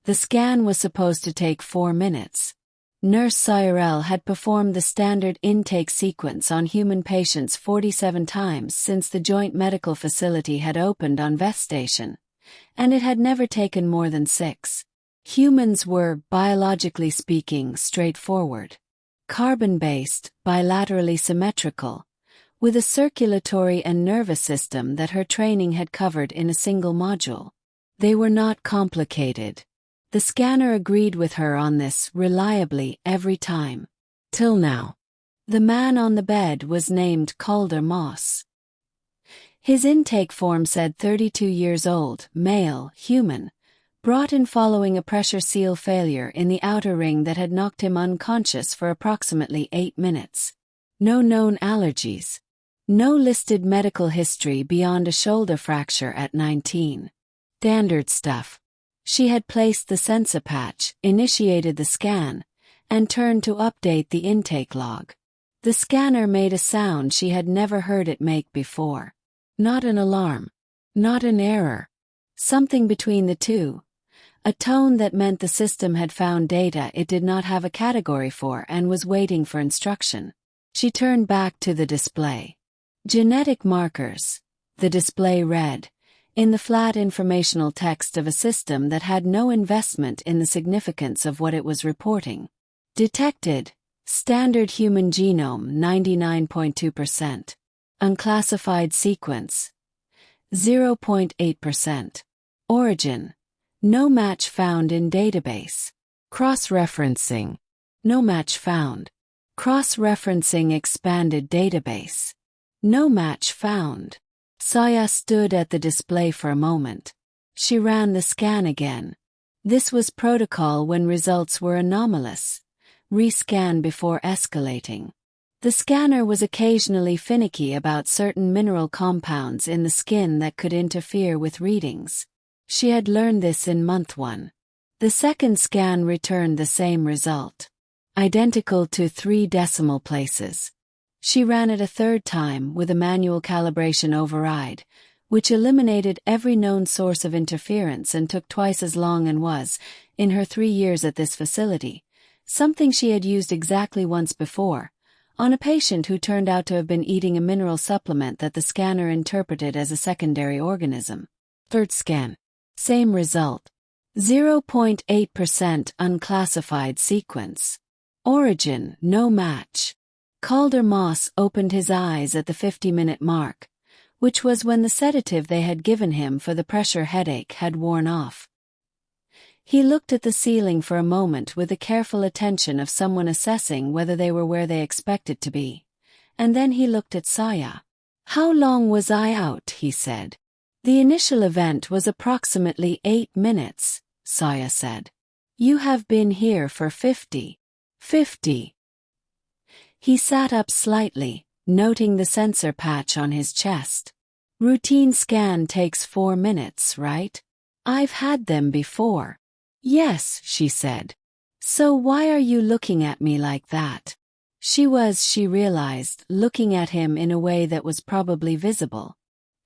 The scan was supposed to take 4 minutes. Nurse Saya-Rel had performed the standard intake sequence on human patients 47 times since the joint medical facility had opened on Veth Station, and it had never taken more than 6. Humans were, biologically speaking, straightforward. Carbon-based, bilaterally symmetrical, with a circulatory and nervous system that her training had covered in a single module. They were not complicated. The scanner agreed with her on this reliably every time. Till now. The man on the bed was named Calder Moss. His intake form said 32 years old, male, human, brought in following a pressure seal failure in the outer ring that had knocked him unconscious for approximately 8 minutes. No known allergies. No listed medical history beyond a shoulder fracture at 19. Standard stuff. She had placed the sensor patch, initiated the scan, and turned to update the intake log. The scanner made a sound she had never heard it make before. Not an alarm. Not an error. Something between the two. A tone that meant the system had found data it did not have a category for and was waiting for instruction. She turned back to the display. Genetic markers. The display read, in the flat informational text of a system that had no investment in the significance of what it was reporting. Detected. Standard human genome 99.2%. Unclassified sequence 0.8%. Origin. No match found in database. Cross-referencing. No match found. Cross-referencing expanded database. No match found. Saya stood at the display for a moment. She ran the scan again. This was protocol when results were anomalous. Rescan before escalating. The scanner was occasionally finicky about certain mineral compounds in the skin that could interfere with readings. She had learned this in month 1. The second scan returned the same result. Identical to 3 decimal places. She ran it a third time with a manual calibration override, which eliminated every known source of interference and took twice as long and was, in her 3 years at this facility, something she had used exactly once before, on a patient who turned out to have been eating a mineral supplement that the scanner interpreted as a secondary organism. Third scan. Same result. 0.8% unclassified sequence. Origin, no match. Calder Moss opened his eyes at the 50-minute mark, which was when the sedative they had given him for the pressure headache had worn off. He looked at the ceiling for a moment with the careful attention of someone assessing whether they were where they expected to be, and then he looked at Saya. "How long was I out?" he said. "The initial event was approximately 8 minutes, Saya said. "You have been here for 50. He sat up slightly, noting the sensor patch on his chest. "Routine scan takes 4 minutes, right? I've had them before." "Yes," she said. "So why are you looking at me like that?" She realized, looking at him in a way that was probably visible.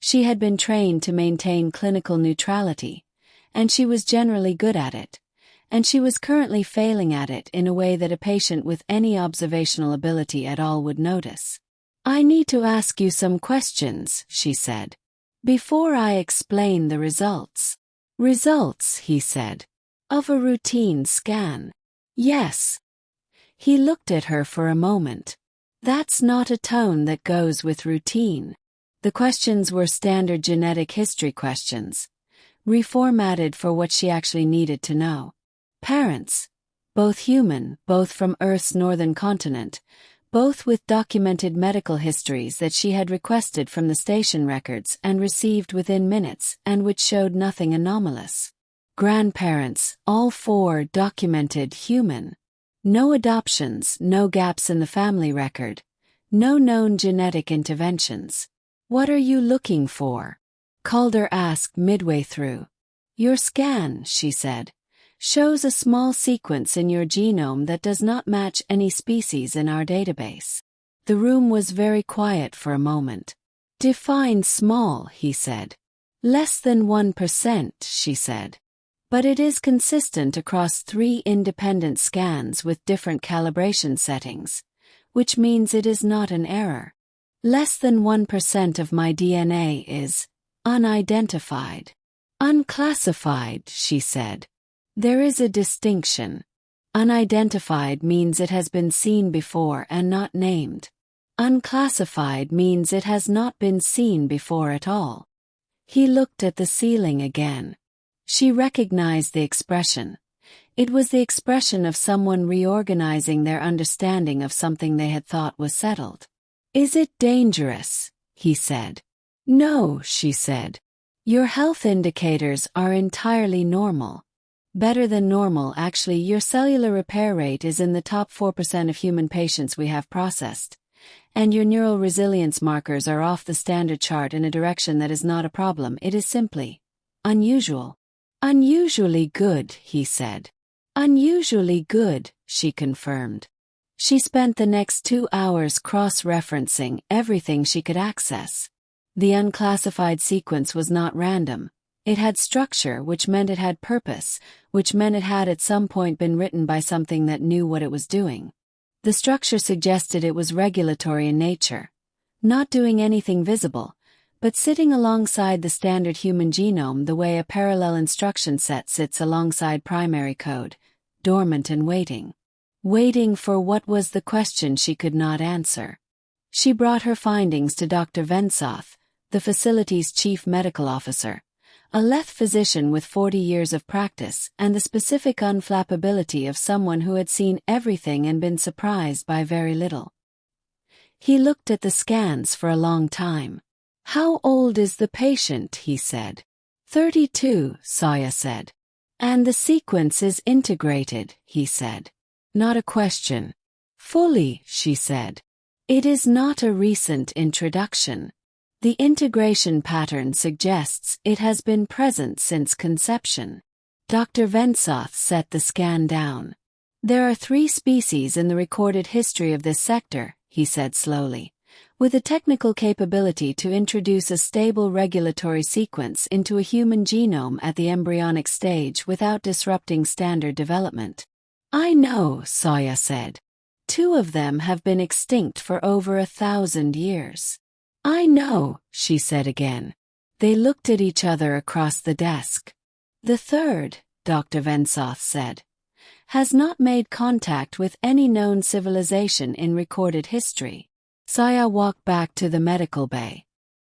She had been trained to maintain clinical neutrality, and she was generally good at it. And she was currently failing at it in a way that a patient with any observational ability at all would notice. "I need to ask you some questions," she said, "before I explain the results." "Results," he said. "Of a routine scan." "Yes." He looked at her for a moment. "That's not a tone that goes with routine." The questions were standard genetic history questions, reformatted for what she actually needed to know. Parents. Both human, both from Earth's northern continent, both with documented medical histories that she had requested from the station records and received within minutes and which showed nothing anomalous. Grandparents, all 4 documented human. No adoptions, no gaps in the family record, no known genetic interventions. "What are you looking for?" Calder asked midway through. "Your scan," she said, "shows a small sequence in your genome that does not match any species in our database." The room was very quiet for a moment. "Define small," he said. "Less than 1%, she said. But it is consistent across 3 independent scans with different calibration settings, which means it is not an error. Less than 1% of my DNA is unidentified. Unclassified, she said. There is a distinction. Unidentified means it has been seen before and not named. Unclassified means it has not been seen before at all. He looked at the ceiling again. She recognized the expression. It was the expression of someone reorganizing their understanding of something they had thought was settled. Is it dangerous? He said. No, she said. Your health indicators are entirely normal. Better than normal, actually. Your cellular repair rate is in the top 4% of human patients we have processed. And your neural resilience markers are off the standard chart in a direction that is not a problem. It is simply unusual. Unusually good, he said. Unusually good, she confirmed. She spent the next 2 hours cross-referencing everything she could access. The unclassified sequence was not random. It had structure, which meant it had purpose, which meant it had at some point been written by something that knew what it was doing. The structure suggested it was regulatory in nature, not doing anything visible, but sitting alongside the standard human genome the way a parallel instruction set sits alongside primary code, dormant and waiting. Waiting for what was the question she could not answer. She brought her findings to Dr. Vensoth, the facility's chief medical officer, a Veth physician with 40 years of practice and the specific unflappability of someone who had seen everything and been surprised by very little. He looked at the scans for a long time. How old is the patient? He said. 32, Saya said. And the sequence is integrated, he said. Not a question. Fully, she said. It is not a recent introduction. The integration pattern suggests it has been present since conception. Dr. Vensoth set the scan down. There are 3 species in the recorded history of this sector, he said slowly, with a technical capability to introduce a stable regulatory sequence into a human genome at the embryonic stage without disrupting standard development. I know, Saya said. 2 of them have been extinct for over 1,000 years. I know, she said again. They looked at each other across the desk. The third, Dr. Vensoth said, has not made contact with any known civilization in recorded history. Saya walked back to the medical bay.